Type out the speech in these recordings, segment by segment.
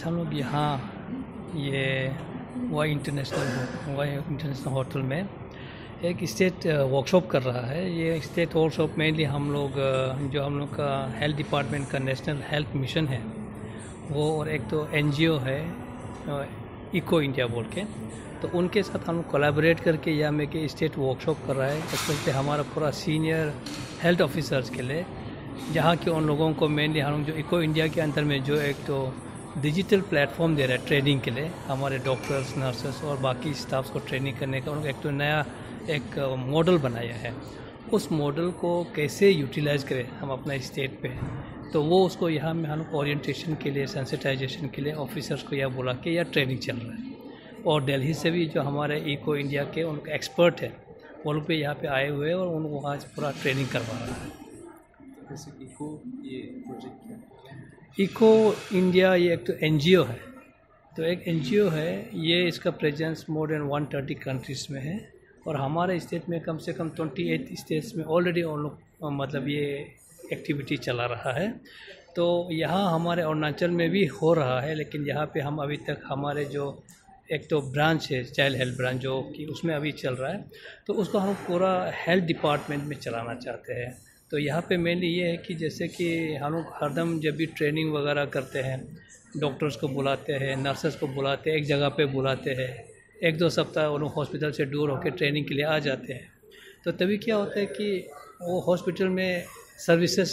आज हम लोग यहाँ ये वाई इंटरनेशनल होटल में एक स्टेट वर्कशॉप कर रहा है। ये स्टेट वर्कशॉप मेनली हम लोग जो हम लोग का हेल्थ डिपार्टमेंट का नेशनल हेल्थ मिशन है वो, और एक तो एनजीओ है इको इंडिया बोल के, तो उनके साथ हम लोग कोलैबोरेट करके यहाँ में कि स्टेट वर्कशॉप कर रहा है। एक्चुअली हमारा पूरा सीनियर हेल्थ ऑफिसर्स के लिए, जहाँ के उन लोगों को मेनली हम लोग जो इको इंडिया के अंदर में जो एक तो डिजिटल प्लेटफॉर्म दे रहा है ट्रेनिंग के लिए, हमारे डॉक्टर्स, नर्सेस और बाकी स्टाफ्स को ट्रेनिंग करने का उनको एक तो नया एक मॉडल बनाया है। उस मॉडल को कैसे यूटिलाइज़ करें हम अपना स्टेट पे, तो वो उसको यहाँ में हम ओरिएंटेशन के लिए, सेंसिटाइजेशन के लिए ऑफिसर्स को यह बोला कि यह ट्रेनिंग चल रहा है। और दिल्ली से भी जो हमारे इको इंडिया के उनके एक्सपर्ट हैं वो लोग भी यहाँ पे आए हुए हैं और उनको वहाँ पूरा ट्रेनिंग करवा रहा है। जैसे इको ये प्रोजेक्ट क्या है? इको इंडिया ये एक तो एनजीओ है, तो एक एनजीओ है ये, इसका प्रेजेंस मोर देन 130 कंट्रीज़ में है और हमारे स्टेट में कम से कम 28 स्टेट्स में ऑलरेडी उन लोग मतलब ये एक्टिविटी चला रहा है। तो यहाँ हमारे अरुणाचल में भी हो रहा है, लेकिन यहाँ पे हम अभी तक हमारे जो एक तो ब्रांच है चाइल्ड हेल्थ ब्रांच जो कि उसमें अभी चल रहा है, तो उसको हम पूरा हेल्थ डिपार्टमेंट में चलाना चाहते हैं। तो यहाँ पे मेनली ये है कि जैसे कि हम लोग हरदम जब भी ट्रेनिंग वगैरह करते हैं, डॉक्टर्स को बुलाते हैं, नर्सेस को बुलाते हैं, एक जगह पे बुलाते हैं, 1-2 सप्ताह वो लोग हॉस्पिटल से दूर होकर ट्रेनिंग के लिए आ जाते हैं। तो तभी क्या होता है कि वो हॉस्पिटल में सर्विसेज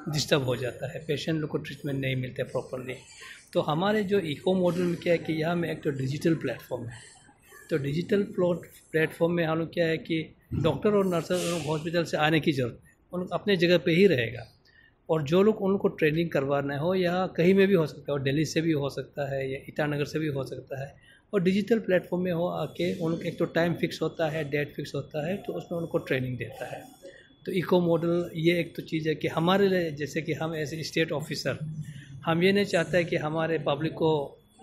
डिस्टर्ब हो जाता है, पेशेंट लोग को ट्रीटमेंट नहीं मिलते प्रॉपरली। तो हमारे जो इको मॉडल में क्या है कि यहाँ में एक तो डिजिटल प्लेटफॉर्म है, तो डिजिटल प्लेटफॉर्म में हम लोग क्या है कि डॉक्टर और नर्सेस हॉस्पिटल से आने की ज़रूरत है, उन अपने जगह पे ही रहेगा। और जो लोग उनको ट्रेनिंग करवाना हो यहाँ कहीं में भी हो सकता है, और दिल्ली से भी हो सकता है या ईटानगर से भी हो सकता है, और डिजिटल प्लेटफॉर्म में हो आके उन एक तो टाइम फिक्स होता है, डेट फिक्स होता है, तो उसमें उनको ट्रेनिंग देता है। तो इको मॉडल ये एक तो चीज़ है कि हमारे लिए, जैसे कि हम एज ए स्टेट ऑफिसर, हम ये नहीं चाहते हैं कि हमारे पब्लिक को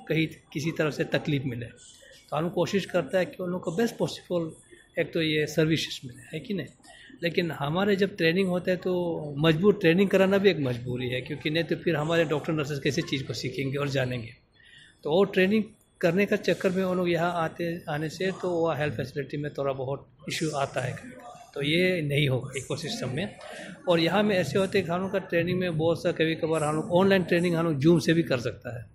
कहीं किसी तरह से तकलीफ़ मिले, तो हम कोशिश करता है कि उन लोग को बेस्ट पॉसिबल एक तो ये सर्विसेज मिले, है कि नहीं। लेकिन हमारे जब ट्रेनिंग होता है तो मजबूर ट्रेनिंग कराना भी एक मजबूरी है, क्योंकि नहीं तो फिर हमारे डॉक्टर नर्सेस कैसे चीज़ को सीखेंगे और जानेंगे। तो वो ट्रेनिंग करने का चक्कर में वो लोग यहाँ आने से तो वह हेल्थ फैसिलिटी में थोड़ा बहुत इशू आता है, तो ये नहीं होगा इकोसिस्टम में। और यहाँ में ऐसे होते हैं कि हम लोग का ट्रेनिंग में बहुत सा कभी कभार हम लोग ऑनलाइन ट्रेनिंग हम लोग जूम से भी कर सकता है,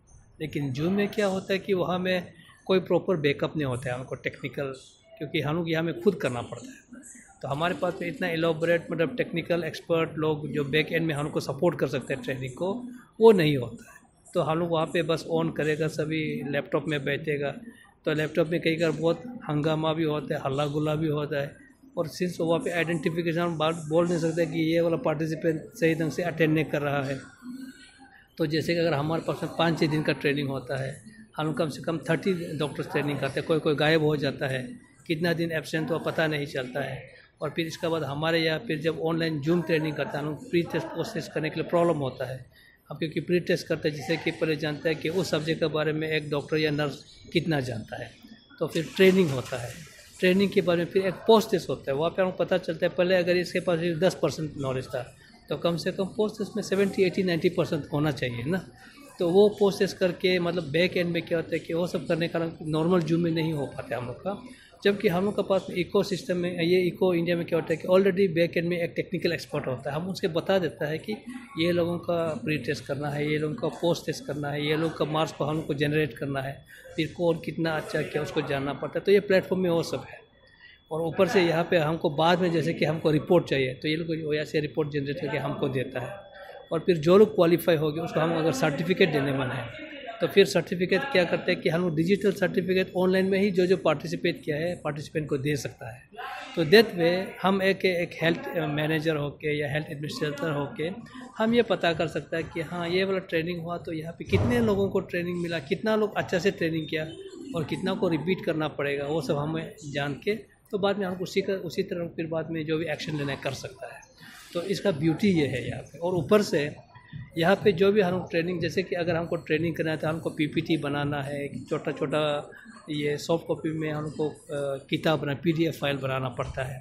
लेकिन जूम में क्या होता है कि वहाँ में कोई प्रॉपर बैकअप नहीं होता है हमको टेक्निकल, क्योंकि हम लोग यहाँ में खुद करना पड़ता है। तो हमारे पास में इतना एलोबरेट मतलब टेक्निकल एक्सपर्ट लोग जो बैक एंड में हमको सपोर्ट कर सकते हैं ट्रेनिंग को, वो नहीं होता है। तो हम लोग वहाँ पे बस ऑन करेगा, सभी लैपटॉप में बैठेगा, तो लैपटॉप में कई बार बहुत हंगामा भी होता है, हल्ला गुल्ला भी होता है, और सिंस वहाँ पे आइडेंटिफिकेशन बात बोल नहीं सकते कि ये वाला पार्टिसिपेंट सही ढंग से अटेंड नहीं कर रहा है। तो जैसे कि अगर हमारे पास में 5-6 दिन का ट्रेनिंग होता है, हम कम से कम 30 डॉक्टर्स ट्रेनिंग करते हैं, कोई गायब हो जाता है, कितना दिन एब्सेंट हुआ पता नहीं चलता है। और फिर इसके बाद हमारे यहाँ फिर जब ऑनलाइन जूम ट्रेनिंग करता है, हम प्री टेस्ट प्रोसेस करने के लिए प्रॉब्लम होता है। अब क्योंकि प्री टेस्ट करते हैं जिससे कि पहले जानता है कि उस सब्जेक्ट के बारे में एक डॉक्टर या नर्स कितना जानता है, तो फिर ट्रेनिंग होता है। ट्रेनिंग के बारे में फिर एक पोस्ट टेस्ट होता है, वहाँ पे हमको पता चलता है पहले अगर इसके पास 10% नॉलेज था तो कम से कम पोस्ट टेस्ट में 70, 80, 90% होना चाहिए ना। तो वो पोस्ट टेस्ट करके मतलब बैक एंड में क्या होता है कि वो सब करने का नॉर्मल जूम में नहीं हो पाता हम लोग का। जबकि हम लोग के पास इको सिस्टम में, ये इको इंडिया में क्या होता है कि ऑलरेडी बैक एंड में एक टेक्निकल एक्सपर्ट होता है, हम उसके बता देता है कि ये लोगों का प्री टेस्ट करना है, ये लोगों का पोस्ट टेस्ट करना है, ये लोग का मार्क्स को हमको जनरेट करना है, फिर कौन कितना अच्छा किया उसको जानना पड़ता है। तो ये प्लेटफॉर्म में वो सब है। और ऊपर से यहाँ पे हमको बाद में जैसे कि हमको रिपोर्ट चाहिए, तो ये लोग ऐसे रिपोर्ट जनरेट करके हमको देता है। और फिर जो लोग क्वालिफाई हो गए उसको हम अगर सर्टिफिकेट देने मन है तो फिर सर्टिफिकेट क्या करते हैं कि हम लोग डिजिटल सर्टिफिकेट ऑनलाइन में ही जो पार्टिसिपेट किया है पार्टिसिपेंट को दे सकता है। तो दैट वे हम एक हेल्थ मैनेजर होके या हेल्थ एडमिनिस्ट्रेटर होके हम ये पता कर सकता है कि हाँ ये वाला ट्रेनिंग हुआ तो यहाँ पे कितने लोगों को ट्रेनिंग मिला, कितना लोग अच्छा से ट्रेनिंग किया और कितना को रिपीट करना पड़ेगा, वो सब हमें जान के तो बाद में हम उसी तरह फिर बाद में जो भी एक्शन लेना कर सकता है। तो इसका ब्यूटी ये है यहाँ पे। और ऊपर से यहाँ पे जो भी हम ट्रेनिंग, जैसे कि अगर हमको ट्रेनिंग करना है तो हमको पीपीटी बनाना है, छोटा छोटा ये सॉफ्ट कॉपी में हमको किताब बना PDF फाइल बनाना पड़ता है।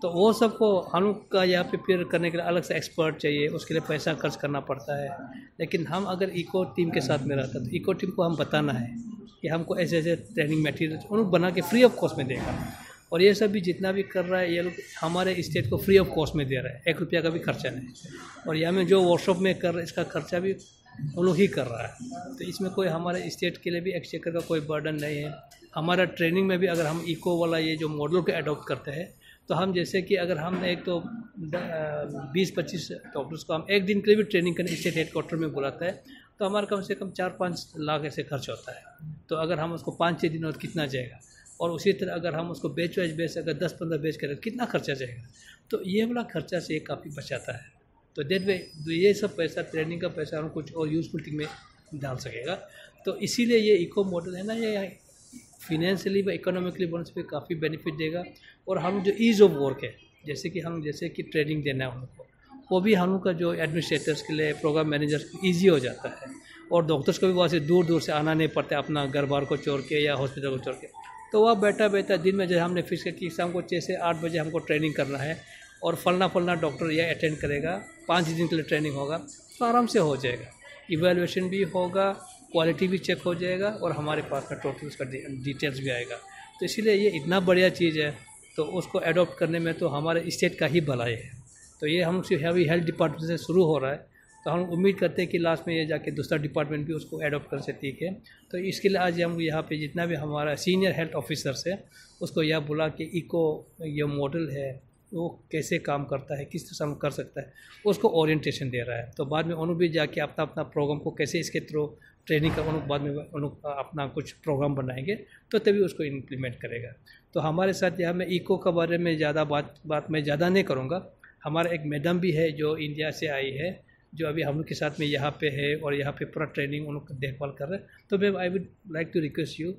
तो वो सबको हम लोग का यहाँ पे फिर करने के लिए अलग से एक्सपर्ट चाहिए, उसके लिए पैसा खर्च करना पड़ता है। लेकिन हम अगर इको टीम के साथ में रहता तो इको टीम को हम बताना है कि हमको ऐसे ऐसे ट्रेनिंग मटेरियल उन लोग बना के फ्री ऑफ कॉस्ट में देगा। और ये सब भी जितना भी कर रहा है ये लोग हमारे स्टेट को फ्री ऑफ कॉस्ट में दे रहा है, 1 रुपया का भी खर्चा नहीं। और यहाँ में जो वर्कशॉप में कर रहा है इसका खर्चा भी वो लोग ही कर रहा है। तो इसमें कोई हमारे स्टेट के लिए भी एक्सचेकर का कोई बर्डन नहीं है। हमारा ट्रेनिंग में भी अगर हम इको वाला ये जो मॉडल को अडॉप्ट करते हैं तो हम जैसे कि अगर हम एक तो 20-25 डॉक्टर्स को हम एक दिन के लिए भी ट्रेनिंग करने स्टेट हेडक्वार्टर में बुलाता है तो हमारा कम से कम 4-5 लाख ऐसे खर्च होता है। तो अगर हम उसको 5-6 दिन और कितना जाएगा, और उसी तरह अगर हम उसको बैच वाइज बेच अगर 10-15 बेच करें कितना खर्चा जाएगा। तो ये वाला खर्चा से काफ़ी बचाता है। तो डेट वे ये सब पैसा ट्रेनिंग का पैसा हम कुछ और यूजफुल थिंग में डाल सकेगा। तो इसीलिए ये इको मॉडल है ना, ये फिनेंशियली व इकोनॉमिकली बोलने से काफ़ी बेनिफिट देगा। और हम जो ईज़ ऑफ वर्क है जैसे कि ट्रेनिंग देना है उनको, वो भी हम लोग का जो एडमिनिस्ट्रेटर्स के लिए प्रोग्राम मैनेजर्स को ईजी हो जाता है। और डॉक्टर्स को भी वहाँ से दूर दूर से आना नहीं पड़ता अपना घर बार को छोड़ के या हॉस्पिटल को छोड़ के। तो वह बैठा दिन में जैसे हमने फिक्स किया कि शाम को 6 से 8 बजे हमको ट्रेनिंग करना है और फलना डॉक्टर यह अटेंड करेगा, 5 दिन के लिए ट्रेनिंग होगा, तो आराम से हो जाएगा। इवैल्यूएशन भी होगा, क्वालिटी भी चेक हो जाएगा और हमारे पास में टोटल उसका डिटेल्स भी आएगा। तो इसीलिए ये इतना बढ़िया चीज़ है, तो उसको अडॉप्ट करने में तो हमारे स्टेट का ही भलाई है। तो ये हम सिर्फ अभी हेल्थ डिपार्टमेंट से शुरू हो रहा है, तो हम उम्मीद करते हैं कि लास्ट में ये जाके दूसरा डिपार्टमेंट भी उसको अडॉप्ट कर सकती है। तो इसके लिए आज हम यहाँ पे जितना भी हमारा सीनियर हेल्थ ऑफिसर्स है उसको यह बोला कि इको ये मॉडल है वो कैसे काम करता है, किस तरह से हम कर सकता है, उसको ओरिएंटेशन दे रहा है। तो बाद में उन्होंने भी जाके अपना अपना प्रोग्राम को कैसे इसके थ्रू ट्रेनिंग का उन्होंने बाद में उन्होंने अपना कुछ प्रोग्राम बनाएंगे तो तभी उसको इम्प्लीमेंट करेगा। तो हमारे साथ यहाँ मैं इको के बारे में ज़्यादा बात मैं ज़्यादा नहीं करूँगा। हमारा एक मैडम भी है जो इंडिया से आई है, जो अभी हम लोग के साथ में यहाँ पे है और यहाँ पे पूरा ट्रेनिंग उन लोग देखभाल कर रहे हैं। तो ma'am I would like to request you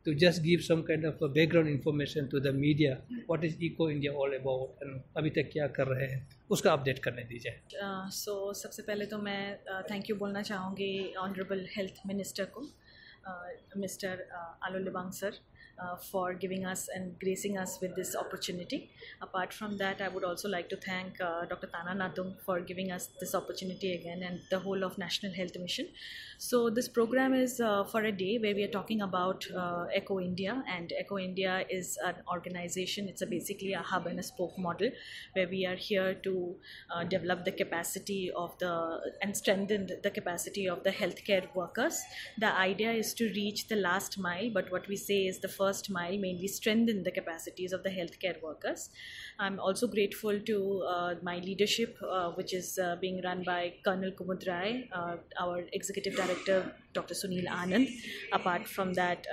to just give some kind of a background information to the media, what is Eco India all about and अभी तक क्या कर रहे हैं उसका अपडेट करने दीजिए। सो सबसे पहले तो मैं थैंक यू बोलना चाहूँगी ऑनरेबल हेल्थ मिनिस्टर को, mister Alo Libang sir, for giving us and gracing us with this opportunity. Apart from that, I would also like to thank Dr. Tana Natung for giving us this opportunity again and the whole of National Health Mission. So this program is for a day where we are talking about Eco India, and Eco India is an organization. It's basically a hub and a spoke model where we are here to develop the capacity of and strengthen the capacity of the healthcare workers. The idea is to reach the last mile, but what we say is the first mile, mainly strengthen the capacities of the healthcare workers. I'm also grateful to my leadership, which is being run by Colonel Kumud Rai, our Executive Director, Dr. Sunil Anand. Apart from that,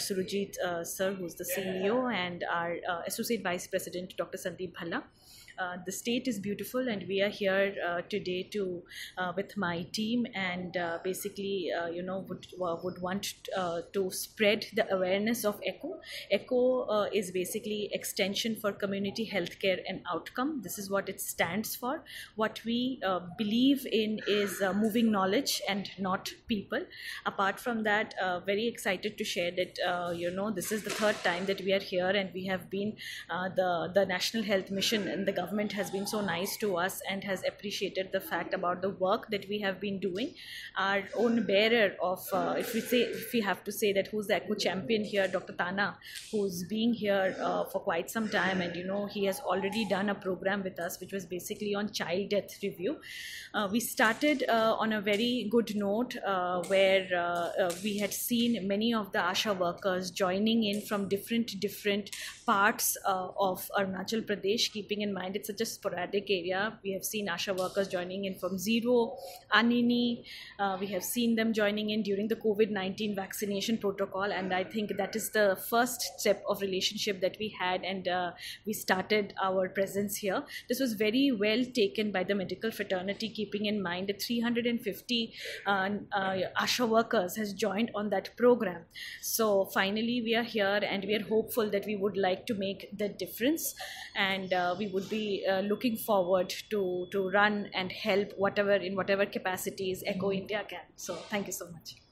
Surajit sir, who's the CEO, and our Associate Vice President, Dr. Sandeep Bhalla. The state is beautiful, and we are here today to with my team, and basically would want to spread the awareness of ECHO. ECHO is basically extension for community healthcare and outcome. This is what it stands for. What we believe in is moving knowledge and not people. Apart from that, very excited to share that this is the 3rd time that we are here, and we have been the National Health Mission and the government has been so nice to us and has appreciated the fact about the work that we have been doing. Our own bearer of, if we have to say that who's the ECHO champion here, Dr. Tana, who's been here for quite some time, and he has already done a program with us which was basically on child death review. We started on a very good note where we had seen many of the ASHA workers joining in from different parts of Arunachal Pradesh. Keeping in mind it's such a sporadic area, we have seen ASHA workers joining in from Zero, Anini. We have seen them joining in during the COVID-19 vaccination protocol, and I think that is the first step of relationship that we had, and we started our presence here. This was very well taken by the medical fraternity, keeping in mind that 350 ASHA workers has joined on that program. So finally we are here, and we are hopeful that we would like to make the difference, and we would be looking forward to run and help in whatever capacities ECHO India can. So thank you so much.